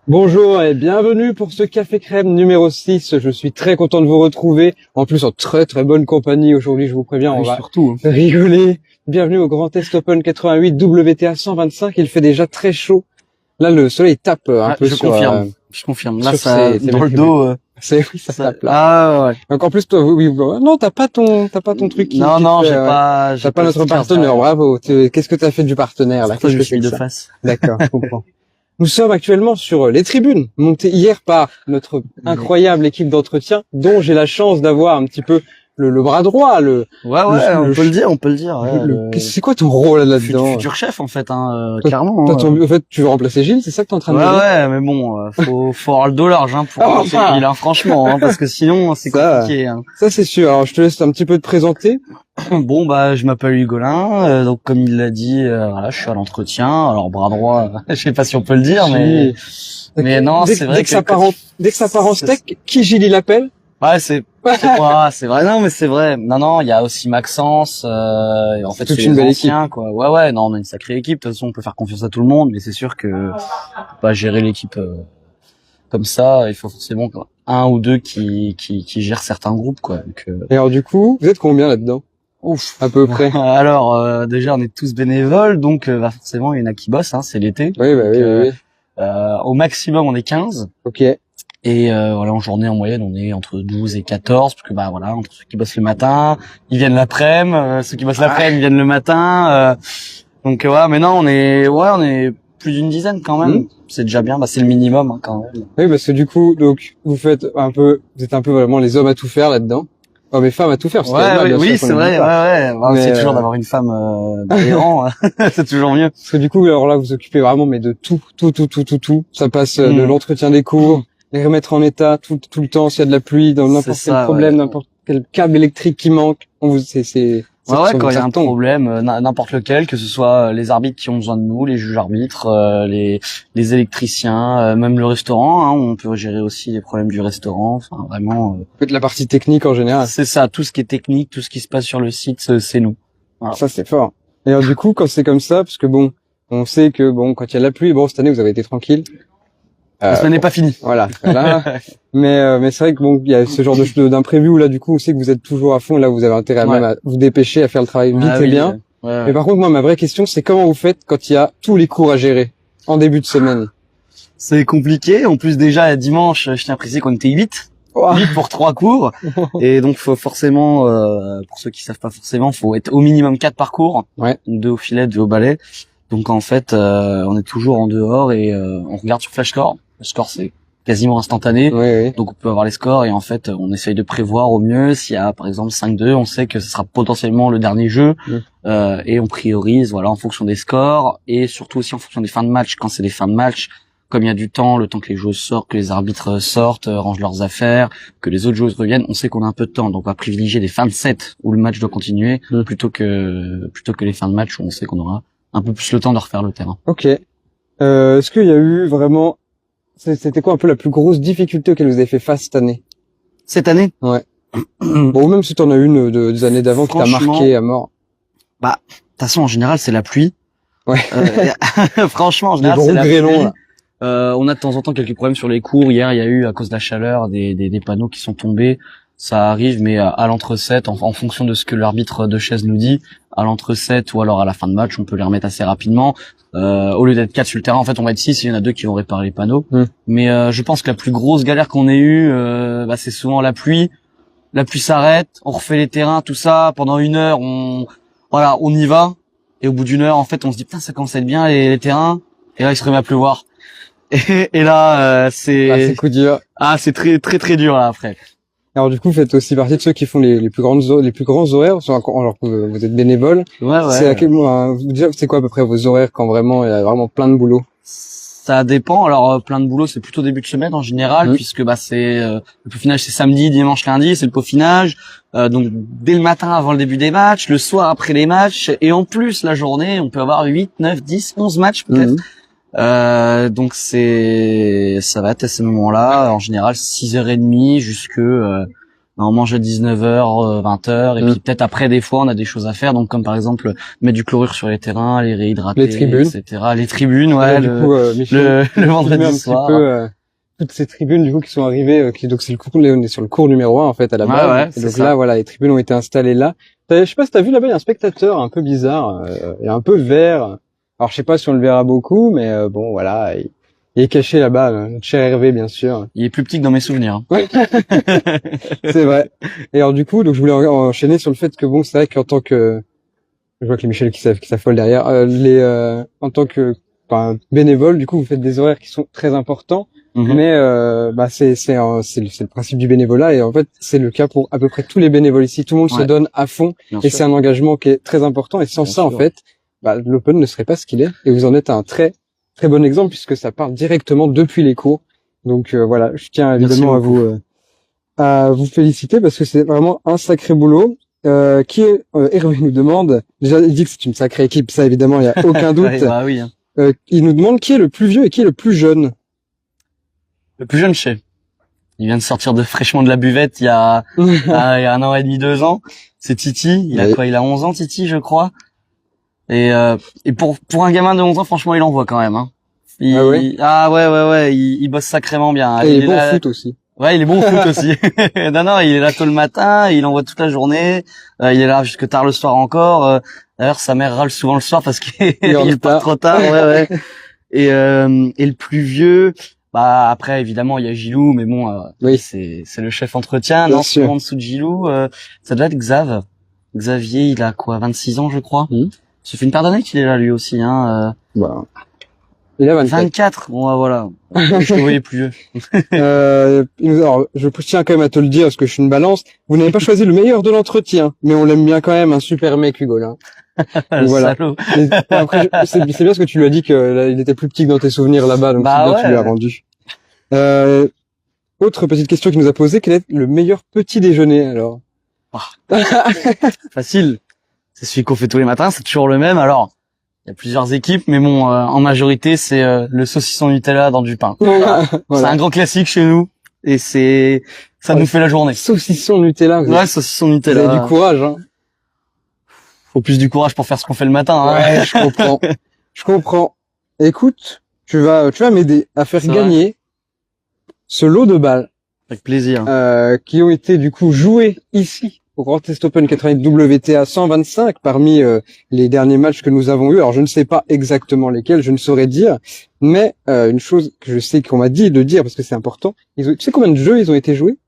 Bonjour et bienvenue pour ce Café Crème numéro 6. Je suis très content de vous retrouver. En plus, en très très bonne compagnie aujourd'hui, je vous préviens, on va surtout. rigoler. Bienvenue au Grand Est Open 88 WTA 125. Il fait déjà très chaud. Là, le soleil tape un peu Je sur... confirme. Je confirme. Là, sur ça, ces dans le dos, oui, ça ça, tape là. ah, ouais. Donc en plus, toi, oui, non, t'as pas ton truc qui Non, te non, fait, j'ai pas, t'as j'ai pas le notre sticker partenaire. derrière. Bravo. Qu'est-ce que t'as fait du partenaire là? C'est pour ça que je Qu'est-ce que suis c'est de que ça? face. D'accord, je comprends. Nous sommes actuellement sur les tribunes, montées hier par notre incroyable équipe d'entretien, dont j'ai la chance d'avoir un petit peu le bras droit, Ouais, on peut le dire, on peut le dire. C'est quoi ton rôle là-dedans? Futur chef, en fait, hein, Toi, clairement. En fait, tu veux remplacer Gilles, c'est ça que t'es en train de me dire? Ouais, mais bon, faut avoir le dos large, hein, pour lancer le bilan, franchement, hein, parce que sinon, c'est compliqué, hein. Ça, c'est sûr. Alors, je te laisse un petit peu te présenter. Bon, bah, je m'appelle Hugolin, donc comme il l'a dit, voilà, je suis à l'entretien. Alors, bras droit, je sais pas si on peut le dire, mais non, c'est vrai dès que ça part en steak, qui Gilles il appelle? Ouais, c'est vrai. Non, mais c'est vrai. Non, il y a aussi Maxence. En fait, Toute c'est une les belle anciens, quoi. Ouais. Non, on a une sacrée équipe. De toute façon, on peut faire confiance à tout le monde, mais c'est sûr que on peut pas gérer l'équipe comme ça. Il faut forcément un ou deux qui gèrent certains groupes, quoi. Donc, Et alors, du coup, vous êtes combien là-dedans? ouf. À peu près. Alors, déjà, on est tous bénévoles, donc bah, forcément, il y en a qui bossent. Hein, c'est l'été. Oui, bah Donc, oui. au maximum, on est 15. Ok. Et voilà, en journée, en moyenne, on est entre 12 et 14, parce que bah voilà, entre ceux qui bossent le matin, ils viennent l'après-midi, ceux qui bossent l'après-midi, ils viennent le matin. Donc ouais, mais non, on est plus d'une dizaine quand même. C'est déjà bien, bah c'est le minimum, hein, quand même. Oui, parce que du coup, donc, vous êtes un peu vraiment les hommes à tout faire là-dedans. Hommes et femmes à tout faire, parce qu'il y a bien sûr, Oui, qu'on c'est oublie vrai, pas. ouais. Bah, Mais, c'est toujours d'avoir une femme derrière, c'est toujours mieux. Parce que du coup, alors là, vous occupez vraiment, mais de tout. Ça passe de l'entretien des cours, les remettre en état tout le temps, s'il y a de la pluie, dans n'importe quel problème, n'importe quel câble électrique qui manque. Ouais, quand il y a un problème, n'importe lequel, que ce soit les arbitres qui ont besoin de nous, les juges arbitres, les électriciens, même le restaurant, hein, on peut gérer aussi les problèmes du restaurant, enfin vraiment. Faites la partie technique en général. C'est ça, tout ce qui est technique, tout ce qui se passe sur le site, c'est nous. Voilà. Ça, c'est fort. Et alors du coup, quand c'est comme ça, parce que bon, on sait que bon, quand il y a la pluie, bon, cette année, vous avez été tranquille. La semaine n'est pas finie. Voilà. Mais c'est vrai que bon, il y a ce genre d'imprévu où là, du coup, on sait que vous êtes toujours à fond. Là, vous avez intérêt à même à vous dépêcher, à faire le travail vite et bien. Ouais. Mais par contre, moi, ma vraie question, c'est comment vous faites quand il y a tous les cours à gérer en début de semaine? C'est compliqué. En plus, déjà, dimanche, je tiens à préciser qu'on était 8. 8 pour 3 cours. Et donc, faut forcément, pour ceux qui savent pas forcément, faut être au minimum 4 par cours. Ouais. 2 au filet, 2 au balai. Donc, en fait, on est toujours en dehors et on regarde sur Flashscore. Le score, c'est quasiment instantané. Oui. Donc, on peut avoir les scores et en fait, on essaye de prévoir au mieux. S'il y a, par exemple, 5-2, on sait que ce sera potentiellement le dernier jeu. Et on priorise, voilà, en fonction des scores et surtout aussi en fonction des fins de match. Quand c'est des fins de match, comme il y a du temps, le temps que les joueuses sortent, que les arbitres sortent, rangent leurs affaires, que les autres joueuses reviennent, on sait qu'on a un peu de temps. Donc, on va privilégier des fins de set où le match doit continuer plutôt que les fins de match où on sait qu'on aura un peu plus le temps de refaire le terrain. Ok. Est-ce qu'il y a eu vraiment... C'était quoi un peu la plus grosse difficulté auquel vous avez fait face cette année? Cette année? Ouais. Bon, même si t'en as une des années d'avant qui t'a marqué à mort. Bah, de toute façon, en général, c'est la pluie. Ouais. Franchement, en général, c'est la pluie. On a de temps en temps quelques problèmes sur les cours. Hier, il y a eu, à cause de la chaleur, des panneaux qui sont tombés. Ça arrive, mais à l'entre-set, en fonction de ce que l'arbitre de chaise nous dit, à l'entre-set ou alors à la fin de match, on peut les remettre assez rapidement. Au lieu d'être 4 sur le terrain, en fait, on va être 6, il y en a 2 qui vont réparer les panneaux. Mais je pense que la plus grosse galère qu'on ait eue, c'est souvent la pluie. La pluie s'arrête, on refait les terrains, tout ça. Pendant 1 heure, on y va. Et au bout d'1 heure, en fait, on se dit, putain, ça commence à être bien, les terrains. Et là, il se remet à pleuvoir. Et là, c'est coup dur. Ah, c'est très, très, très dur, là, après. Alors du coup, vous faites aussi partie de ceux qui font les plus grands horaires, alors que vous êtes bénévole. Ouais. C'est quoi à peu près vos horaires quand vraiment il y a vraiment plein de boulot? Ça dépend. Alors plein de boulot, c'est plutôt début de semaine en général, puisque c'est le peaufinage, c'est samedi, dimanche, lundi, c'est le peaufinage. Donc dès le matin avant le début des matchs, le soir après les matchs, et en plus la journée, on peut avoir 8, 9, 10, 11 matchs peut-être. Donc ça va être à ce moment-là, en général 6h30 on mange à 19h, 20h, et puis peut-être après des fois on a des choses à faire, donc comme par exemple mettre du chlorure sur les terrains, les réhydrater, les tribunes, etc. Les tribunes, ouais, Michel, le vendredi soir. Toutes ces tribunes du coup qui sont arrivées, donc c'est on est sur le cours numéro 1 en fait à la base. Ouais, et donc là voilà, les tribunes ont été installées là. Je sais pas si t'as vu là-bas, il y a un spectateur un peu bizarre, et un peu vert. Alors je sais pas si on le verra beaucoup, mais bon voilà, il est caché là-bas, notre cher Hervé bien sûr. Il est plus petit que dans mes souvenirs. Ouais. C'est vrai. Et alors du coup, donc je voulais enchaîner sur le fait que bon, c'est vrai qu'en tant que, je vois que les Michel qui s'affolent derrière, en tant que bénévole, du coup vous faites des horaires qui sont très importants. Mais c'est le principe du bénévolat, et en fait c'est le cas pour à peu près tous les bénévoles ici. Tout le monde se donne à fond, et c'est un engagement qui est très important, et sans ça en fait l'Open ne serait pas ce qu'il est, et vous en êtes un très très bon exemple puisque ça part directement depuis les cours. Donc voilà, je tiens évidemment à vous féliciter parce que c'est vraiment un sacré boulot. Hervé nous demande, déjà il dit que c'est une sacrée équipe, ça évidemment il y a aucun doute. Oui, hein. Il nous demande qui est le plus vieux et qui est le plus jeune. Le plus jeune chez. Il vient de sortir fraîchement de la buvette il y a, il y a 1 an et demi, 2 ans. C'est Titi. Il a quoi? Il a 11 ans, Titi, je crois. Et pour un gamin de 11 ans, franchement, il envoie quand même, hein. Ouais. Il bosse sacrément bien. Et il est bon au foot aussi. Ouais, il est bon au foot aussi. Non, il est là tôt le matin, il envoie toute la journée, il est là jusque tard le soir encore. D'ailleurs, sa mère râle souvent le soir parce qu'il est pas trop tard. Ouais. Et le plus vieux, après évidemment il y a Gilou, mais bon c'est le chef entretien. Non, c'est en dessous de Gilou, ça doit être Xavier, il a quoi, 26 ans je crois. Ça fait une paire d'années qu'il est là lui aussi, hein. Il a 24. Bon voilà. Je le voyais plus vieux. Alors je tiens quand même à te le dire parce que je suis une balance. Vous n'avez pas choisi le meilleur de l'entretien, mais on l'aime bien quand même, un super mec Hugo là. Voilà. Après, c'est bien ce que tu lui as dit qu'il était plus petit que dans tes souvenirs là-bas, donc c'est bien, tu lui as rendu. Autre petite question qu'il nous a posée, quel est le meilleur petit déjeuner alors? Facile. C'est celui qu'on fait tous les matins, c'est toujours le même. Alors, il y a plusieurs équipes, mais bon, en majorité, c'est le saucisson Nutella dans du pain. Voilà. C'est un grand classique chez nous, et ça nous fait la journée. Saucisson Nutella. Ouais, saucisson Nutella. Vous avez du courage, hein. Faut plus du courage pour faire ce qu'on fait le matin, hein. Ouais, je comprends. Écoute, tu vas m'aider à faire gagner ce lot de balles. Avec plaisir. Qui ont été du coup joués ici au Grand Test Open 88 WTA 125 parmi les derniers matchs que nous avons eu. Alors je ne sais pas exactement lesquels, je ne saurais dire, mais une chose que je sais qu'on m'a dit de dire parce que c'est important. Tu sais combien de jeux ils ont été joués?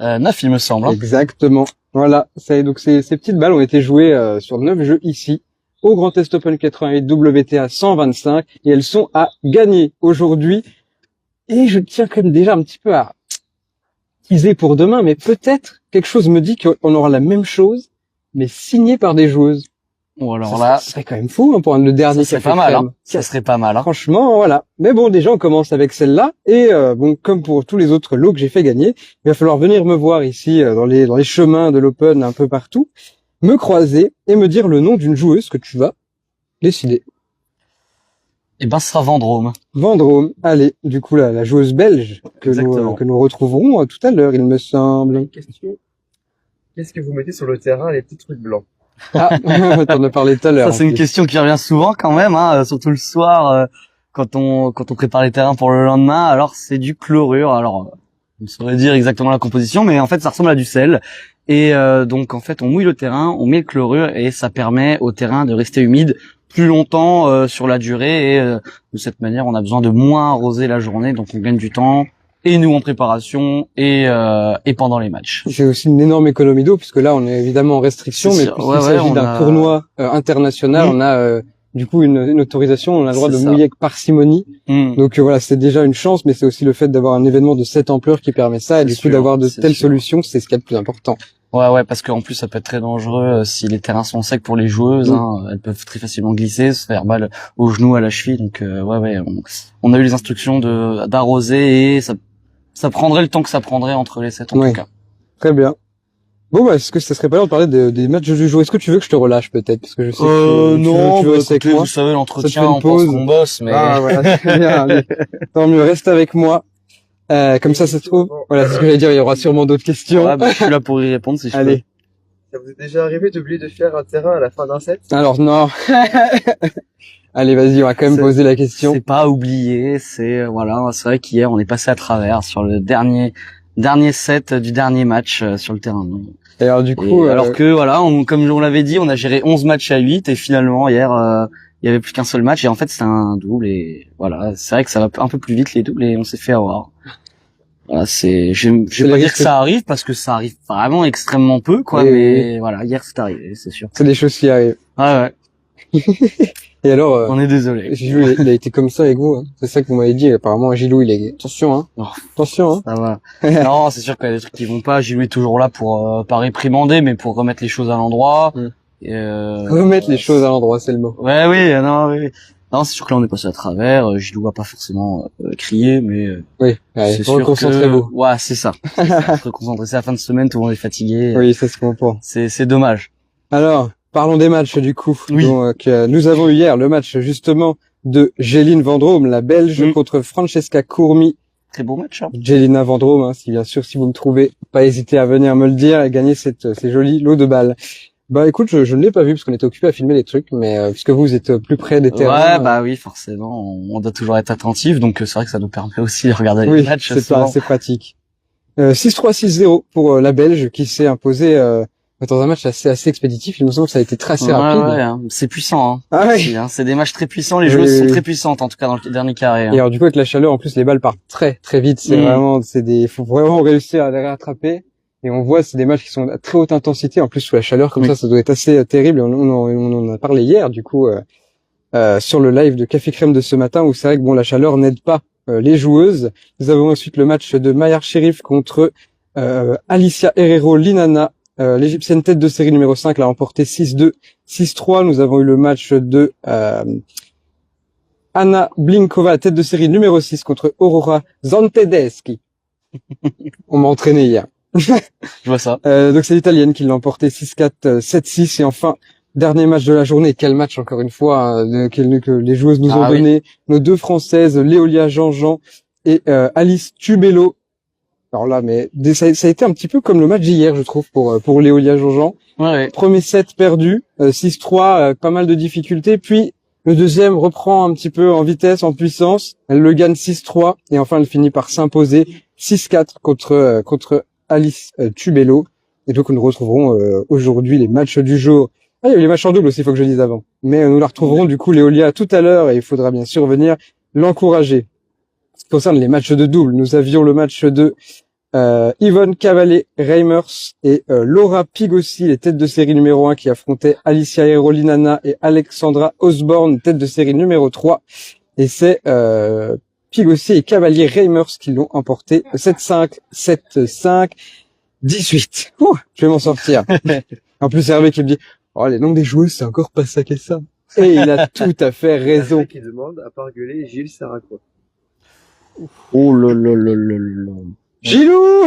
9 il me semble. Hein. Exactement. Voilà. Donc ces petites balles ont été jouées sur 9 jeux ici au Grand Test Open 88 WTA 125 et elles sont à gagner aujourd'hui. Et je tiens quand même déjà un petit peu à teaser pour demain, mais peut-être quelque chose me dit qu'on aura la même chose, mais signé par des joueuses. Bon, alors là, ça serait quand même fou, hein, pour le dernier. Ça serait pas mal, hein. Ça serait pas mal, hein. Franchement, voilà. Mais bon, déjà, on commence avec celle-là, et bon, comme pour tous les autres lots que j'ai fait gagner, il va falloir venir me voir ici, dans les chemins de l'Open, un peu partout, me croiser et me dire le nom d'une joueuse que tu vas décider. Eh ben, ce sera Vendôme. Vendôme. Allez, du coup, la joueuse belge que nous retrouverons tout à l'heure, il me semble. Question. Qu'est-ce que vous mettez sur le terrain, les petits trucs blancs? Ah, t'en as parlé tout à l'heure. Ça, c'est une question qui revient souvent quand même, hein, surtout le soir, quand on prépare les terrains pour le lendemain. Alors, c'est du chlorure. Alors, on saurait dire exactement la composition, mais en fait, ça ressemble à du sel. Et donc, en fait, on mouille le terrain, on met le chlorure et ça permet au terrain de rester humide plus longtemps sur la durée. Et de cette manière, on a besoin de moins arroser la journée, donc on gagne du temps. Et nous en préparation et pendant les matchs. C'est aussi une énorme économie d'eau puisque là on est évidemment en restriction, mais puisqu'il s'agit d'un tournoi international, on a du coup une autorisation, on a le droit de mouiller avec parcimonie. Donc voilà, c'est déjà une chance, mais c'est aussi le fait d'avoir un événement de cette ampleur qui permet ça, et du coup d'avoir de telles solutions, c'est ce qui est le plus important. Ouais, parce qu'en plus ça peut être très dangereux si les terrains sont secs pour les joueuses, hein, elles peuvent très facilement glisser, se faire mal au genou, à la cheville. Donc on a eu les instructions d'arroser et ça prendrait le temps que ça prendrait entre les sets en tout cas. Très bien. Bon est-ce que ça serait pas l'heure de parler des matchs du jour? Est-ce que tu veux que je te relâche peut-être parce que je sais que non, tu veux rester avec moi. Vous savez l'entretien, on pense qu'on bosse, mais voilà, c'est bien. Allez. Tant mieux, reste avec moi. Comme ça se trouve. Voilà, c'est ce que j'allais dire. Il y aura sûrement d'autres questions. Ouais, bah, je suis là pour y répondre si je peux. Allez. Ça vous est déjà arrivé d'oublier de faire un terrain à la fin d'un set? Alors non. Allez, vas-y, on va quand même poser la question. C'est pas oublié, voilà, c'est vrai qu'hier on est passé à travers sur le dernier set du dernier match sur le terrain. Et alors du coup, alors que voilà, comme on l'avait dit, on a géré 11 matchs à 8 et finalement hier il y avait plus qu'un seul match et en fait c'était un double et voilà, c'est vrai que ça va un peu plus vite les doubles et on s'est fait avoir. Voilà, je vais pas dire que ça arrive parce que ça arrive vraiment extrêmement peu quoi, mais voilà, hier c'est arrivé, c'est sûr. C'est des choses qui arrivent. Ouais. Et alors, on est désolé. Gilou, il a été comme ça avec vous, hein. C'est ça que vous m'avez dit. Apparemment, Gilou, il est, attention, hein. Oh, attention, hein. Ça va. Non, c'est sûr qu'il y a des trucs qui vont pas. Gilou est toujours là pour, pas réprimander, mais pour remettre les choses à l'endroit. Remettre les choses à l'endroit, c'est le mot. Ouais, oui, non, oui. Non, c'est sûr que là, on est passé à travers. Gilou va pas forcément crier, mais oui, c'est sûr reconcentrez-vous. Ouais, c'est ça. Se reconcentrer, c'est la fin de semaine, tout le monde est fatigué. Oui, ça se comprend. C'est dommage. Alors, parlons des matchs du coup. Oui. Donc, nous avons eu hier le match justement de Jeline Vendrome, la Belge, contre Francesca Courmi. Très beau match. Hein. Jelina Vendrome, hein, si bien sûr, si vous me trouvez, pas hésiter à venir me le dire et gagner ces jolis lots de balles. Bah écoute, je ne l'ai pas vu parce qu'on était occupé à filmer les trucs, mais puisque vous êtes plus près des terrains. Ouais, bah oui, forcément, on doit toujours être attentif, donc c'est vrai que ça nous permet aussi de regarder les matchs. C'est pratique. 6-3, 6-0 pour la Belge qui s'est imposée dans un match assez expéditif. Il me semble que ça a été très rapide. Ouais, hein. C'est puissant. Hein. Ah ouais. Aussi, hein. C'est des matchs très puissants. Les joueuses sont très puissantes, en tout cas dans le dernier carré. Hein. Et alors du coup avec la chaleur, en plus les balles partent très très vite. C'est vraiment, faut vraiment réussir à les rattraper. Et on voit, c'est des matchs qui sont à très haute intensité. En plus sous la chaleur comme ça doit être assez terrible. Et on en a parlé hier du coup sur le live de Café Crème de ce matin où c'est vrai que bon la chaleur n'aide pas les joueuses. Nous avons ensuite le match de Mayar Sherif contre Alicia Herrero Linana. L'Égyptienne tête de série numéro 5 l'a remporté 6-2, 6-3. Nous avons eu le match de Anna Blinkova, tête de série numéro 6 contre Aurora Zantedeschi. On m'a entraîné hier. Je vois ça. Donc c'est l'Italienne qui l'a emporté 6-4, 7-6. Et enfin, dernier match de la journée. Quel match encore une fois que les joueuses nous ont donné. Nos deux Françaises, Léolia Jean-Jean et Alice Tubello. Alors là, mais ça a été un petit peu comme le match d'hier, je trouve, pour Léolia Jean-Jean. Ouais. Premier set perdu, 6-3, pas mal de difficultés. Puis le deuxième reprend un petit peu en vitesse, en puissance. Elle le gagne 6-3 et enfin elle finit par s'imposer 6-4 contre Alice Tubello. Et donc nous retrouverons aujourd'hui les matchs du jour. Ah, il y a eu les matchs en double aussi, il faut que je le dise avant. Mais nous la retrouverons du coup Léolia tout à l'heure et il faudra bien sûr venir l'encourager. Ce qui concerne les matchs de double, nous avions le match de Yvonne Cavallé-Reimers et Laura Pigossi, les têtes de série numéro 1 qui affrontaient Alicia Herolinana et Alexandra Osborne, tête de série numéro 3. Et c'est Pigossi et Cavalier-Reimers qui l'ont emporté 7-5, 7-5, 18. Ouh, je vais m'en sortir. En plus, c'est Hervé qui me dit « Oh, les noms des joueuses, c'est encore pas ça qu'est ça. » Et il a tout à fait raison. Hervé qui demande, à part gueuler, Gilles sert à quoi? Oh là. Gilou.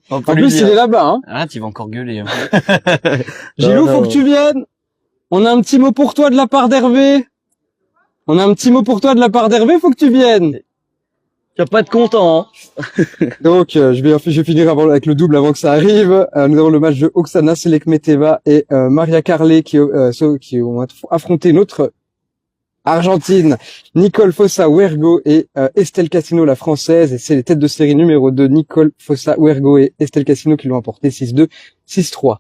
En plus, il est là-bas, hein. Arrête, il va encore gueuler. Hein. Gilou, faut que tu viennes. On a un petit mot pour toi de la part d'Hervé. Faut que tu viennes. Tu vas pas être content, hein. Donc, je vais finir avec le double avant que ça arrive. Nous avons le match de Oksana Selekmeteva et Maria Carlet qui ont affronté notre Argentine, Nicole Fossa-Huergo et Estelle Cassino, la française. Et c'est les têtes de série numéro 2, Nicole Fossa-Huergo et Estelle Cassino qui l'ont emporté 6-2, 6-3.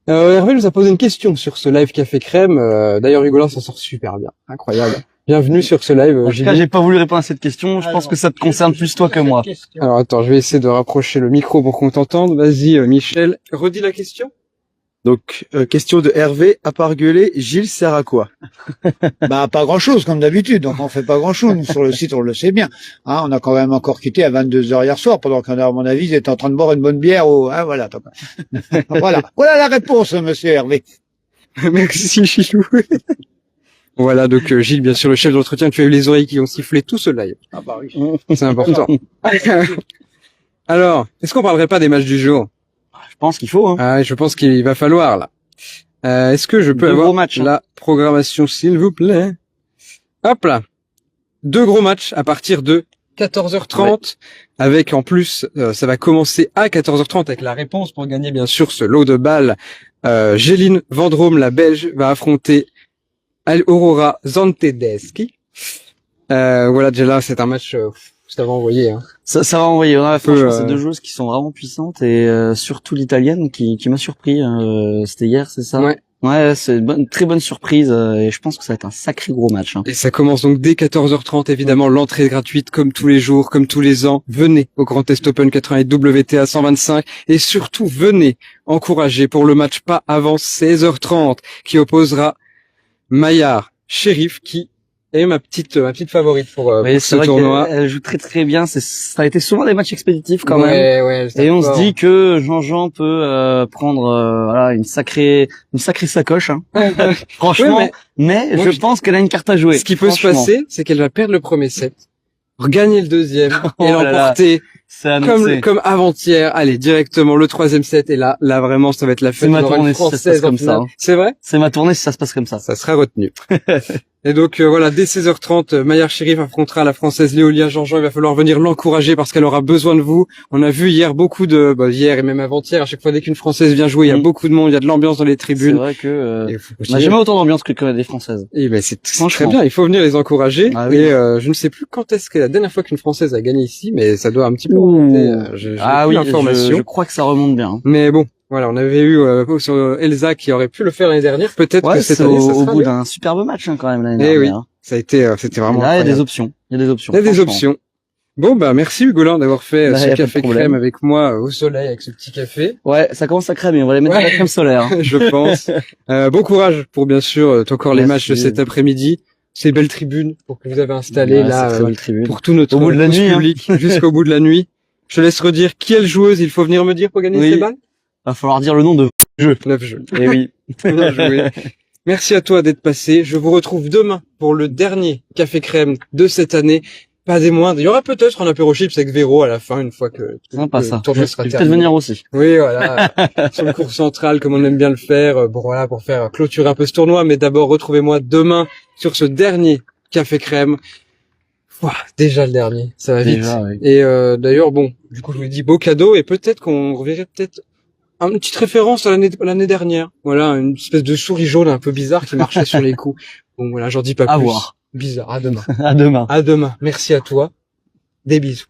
Hervé nous a posé une question sur ce live Café Crème. D'ailleurs, Rigola s'en sort super bien. Incroyable. Bienvenue sur ce live. En tout cas, j'ai pas voulu répondre à cette question. Je pense que ça te concerne plus toi que moi. Alors attends, je vais essayer de rapprocher le micro pour qu'on t'entende. Vas-y, Michel. Redis la question. Donc, question de Hervé, à part gueuler, Gilles sert à quoi? Bah, pas grand-chose, comme d'habitude. Donc, on fait pas grand-chose. Nous, sur le site, on le sait bien. Hein, on a quand même encore quitté à 22h hier soir, pendant qu'à mon avis, ils étaient en train de boire une bonne bière hein, voilà. Voilà. Voilà la réponse, monsieur Hervé. Merci, Gilou. Voilà, donc, Gilles, bien sûr, le chef d'entretien, tu as eu les oreilles qui ont sifflé tout ce live. Ah, bah oui. C'est important. Alors, est-ce qu'on parlerait pas des matchs du jour? Je pense qu'il faut. Hein. Ah, je pense qu'il va falloir là. Est-ce que je peux avoir la programmation, s'il vous plaît? Hop là. 2 gros matchs à partir de 14h30 avec en plus ça va commencer à 14h30 avec la réponse pour gagner bien sûr ce lot de balles. Géline Vendrome, la Belge, va affronter Aurora Zantedeschi. Voilà, déjà là c'est un match ça va envoyer hein. Ça va envoyer. Ouais, franchement, c'est deux joueuses qui sont vraiment puissantes et surtout l'italienne qui m'a surpris. C'était hier, c'est ça? Ouais. Ouais, c'est une très bonne surprise et je pense que ça va être un sacré gros match. Hein. Et ça commence donc dès 14h30, évidemment, l'entrée est gratuite comme tous les jours, comme tous les ans. Venez au Grand Est Open 88 WTA 125 et surtout venez encourager pour le match pas avant 16h30 qui opposera Mayar Sherif qui est ma petite favorite pour ce tournoi. Elle joue très très bien. Ça a été souvent des matchs expéditifs quand même. Ouais, et on se dit que Jean-Jean peut prendre voilà une sacrée sacoche. Hein. Franchement, mais je pense qu'elle a une carte à jouer. Ce qui peut se passer, c'est qu'elle va perdre le premier set, regagner le deuxième et l'emporter comme avant-hier. Allez, directement le troisième set et là vraiment ça va être la fête. C'est ma tournée si ça se passe comme ça. Hein. C'est vrai? C'est ma tournée si ça se passe comme ça. Ça sera retenu. Et donc voilà, dès 16h30, Mayar Sherif affrontera la Française Léolia Jean-Jean. Il va falloir venir l'encourager parce qu'elle aura besoin de vous. On a vu hier beaucoup de hier et même avant-hier, à chaque fois dès qu'une Française vient jouer, il y a beaucoup de monde, il y a de l'ambiance dans les tribunes. C'est vrai que on n'a jamais autant d'ambiance que des Françaises. Et ben c'est très bien, il faut venir les encourager. Ah, oui. Et je ne sais plus quand est-ce que la dernière fois qu'une Française a gagné ici, mais ça doit un petit peu remonter. Oui, je crois que ça remonte bien. Mais bon. Voilà, on avait eu sur Elsa qui aurait pu le faire l'année dernière. Peut-être que cette année, ça sera au bout d'un superbe match hein, quand même l'année dernière. Oui, ça a été, c'était vraiment. Là, il y a des options. Il y a des options. Bon, bah merci Hugolin d'avoir fait ce café crème avec moi au soleil avec ce petit café. Ouais, ça commence à cramer. On va les mettre à la crème solaire. Je pense. Bon courage pour bien sûr encore les matchs de cet après-midi. Ces belles tribunes pour que vous avez installées là pour tout notre public jusqu'au bout de la nuit. Je te laisse redire quelle joueuse il faut venir me dire pour gagner ces balles. Va falloir dire le nom de 9 jeux. Eh oui. Bien joué. Merci à toi d'être passé. Je vous retrouve demain pour le dernier café crème de cette année. Pas des moindres. Il y aura peut-être un apéro chips avec Véro à la fin, une fois que le tournoi sera terminé. Peut-être venir aussi. Oui, voilà. Sur le cours central, comme on aime bien le faire. Bon, voilà, pour faire clôturer un peu ce tournoi. Mais d'abord, retrouvez-moi demain sur ce dernier café crème. Déjà le dernier. Ça va vite. Oui. Et d'ailleurs, bon, du coup, je vous dis beau cadeau et peut-être qu'on reverrait une petite référence à l'année dernière. Voilà, une espèce de souris jaune un peu bizarre qui marchait sur les coups. Bon, voilà, j'en dis pas plus. À voir. Bizarre. À demain. À demain. À demain. Merci à toi. Des bisous.